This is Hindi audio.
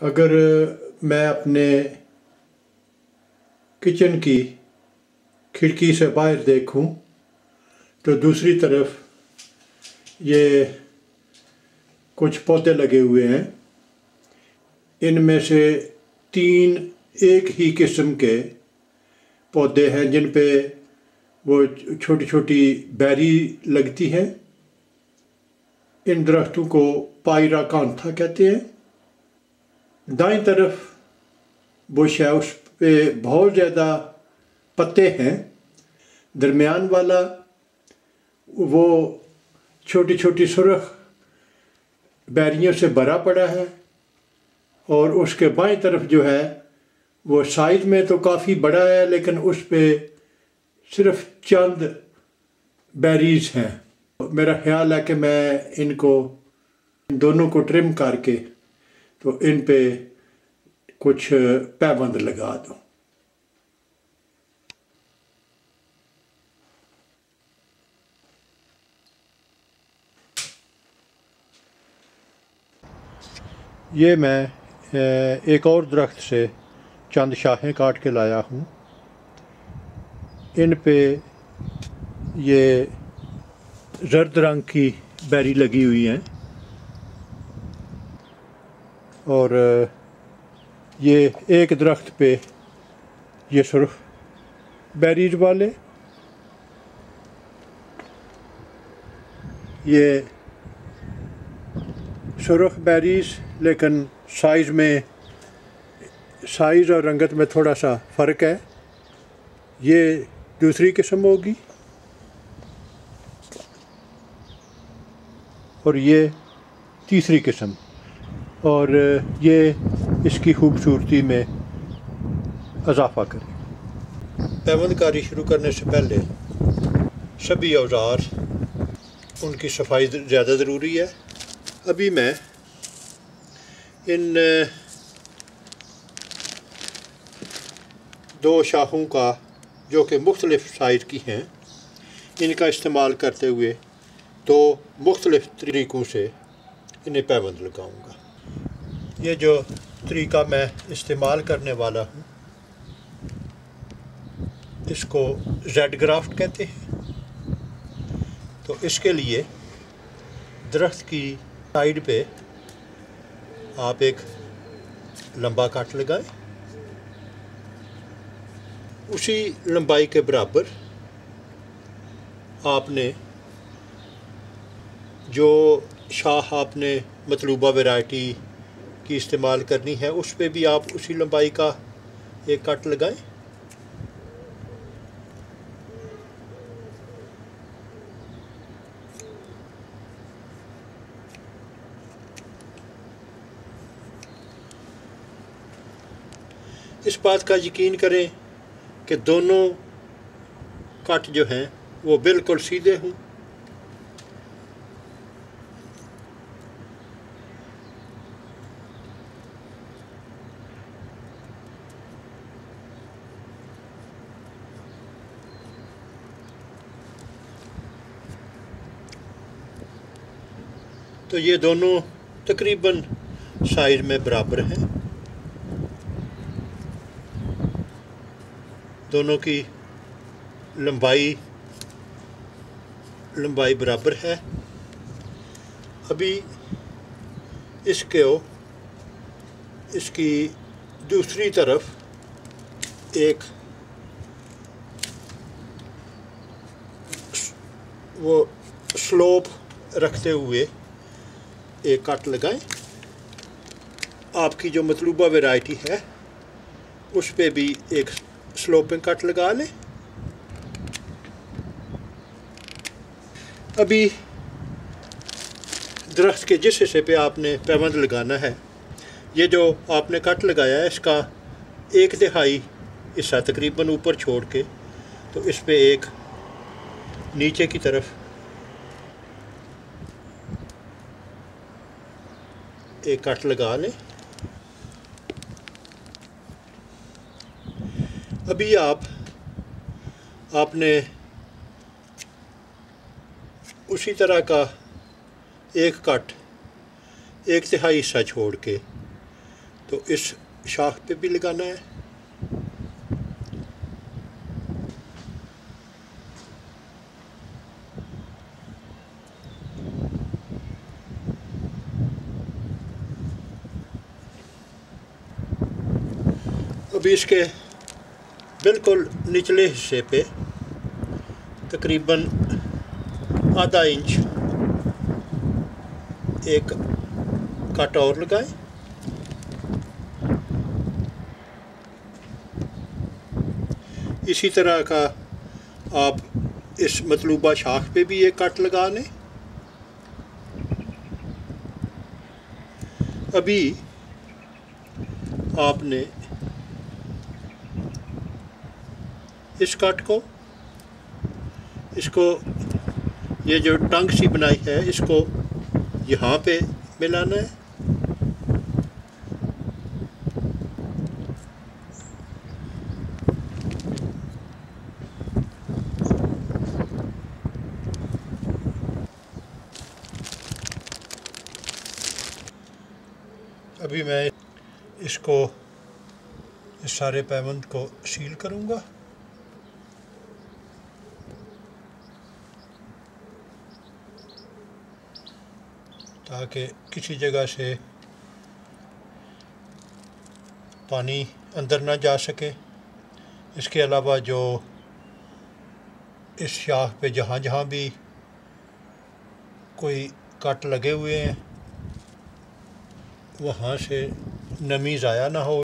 अगर मैं अपने किचन की खिड़की से बाहर देखूं तो दूसरी तरफ ये कुछ पौधे लगे हुए हैं। इनमें से 3 एक ही किस्म के पौधे हैं जिन पे वो छोटी छोटी बेरी लगती हैं। इन दरख्तों को पायराकांथा कहते हैं। दाईं तरफ बुश है, उस पे बहुत ज़्यादा पत्ते हैं। दरमियान वाला वो छोटी छोटी सुर्ख बैरियों से भरा पड़ा है, और उसके बाईं तरफ जो है वो साइज़ में तो काफ़ी बड़ा है, लेकिन उस पे सिर्फ चंद बेरीज हैं। मेरा ख्याल है कि मैं इन दोनों को ट्रिम करके तो इन पे कुछ पैबंद लगा दूं। ये मैं एक और दरख्त से चंद शाखें काट के लाया हूँ। इन पे ये जर्द रंग की बेरी लगी हुई हैं, और ये एक दरख्त पे ये सुर्ख बेरीज वाले, ये सुर्ख बेरीज, लेकिन साइज़ और रंगत में थोड़ा सा फ़र्क है। ये दूसरी किस्म होगी, और ये तीसरी किस्म, और ये इसकी खूबसूरती में इजाफ़ा करे। पैबंदकारी शुरू करने से पहले सभी औजार उनकी सफाई ज़्यादा ज़रूरी है। अभी मैं इन 2 शाखों का, जो कि मुख्तलिफ साइज़ की हैं, इनका इस्तेमाल करते हुए 2 मुख्तलिफ तरीक़ों से इन्हें पैबंद लगाऊंगा। ये जो तरीक़ा मैं इस्तेमाल करने वाला हूँ इसको ग्राफ्ट कहते हैं। तो इसके लिए दरख्त की साइड पे आप एक लंबा कट लगाएं। उसी लंबाई के बराबर आपने जो शाख आपने मतलूबा वैरायटी की इस्तेमाल करनी है उस पे भी आप उसी लंबाई का एक कट लगाएं। इस बात का यकीन करें कि दोनों कट जो हैं वो बिल्कुल सीधे हों। तो ये दोनों तकरीबन साइज़ में बराबर हैं। दोनों की लंबाई बराबर है। अभी इसकी दूसरी तरफ एक वो स्लोप रखते हुए एक कट लगाएं। आपकी जो मतलूबा वैरायटी है उस पे भी एक स्लोपिंग कट लगा लें। अभी दरख्त के जिस हिस्से पे आपने पैबंद लगाना है, ये जो आपने कट लगाया है इसका 1/3 हिस्सा तकरीबन ऊपर छोड़ के तो इस पे एक नीचे की तरफ एक कट लगा लें। अभी आपने उसी तरह का एक कट 1/3 हिस्सा छोड़ के तो इस शाख पे भी लगाना है। अभी इसके बिल्कुल निचले हिस्से पे तकरीबन आधा इंच एक कट और लगाएं। इसी तरह का आप इस मतलूबा शाख पे भी एक कट लगा लें। अभी आपने इस कट को, इसको, ये जो टंग सी बनाई है इसको यहाँ पे मिलाना है। अभी मैं इसको, इस सारे पैबंद को सील करूँगा। ताकि किसी जगह से पानी अंदर ना जा सके। इसके अलावा जो इस शाख पे जहाँ जहाँ भी कोई कट लगे हुए हैं वहाँ से नमी ज़ाया ना हो।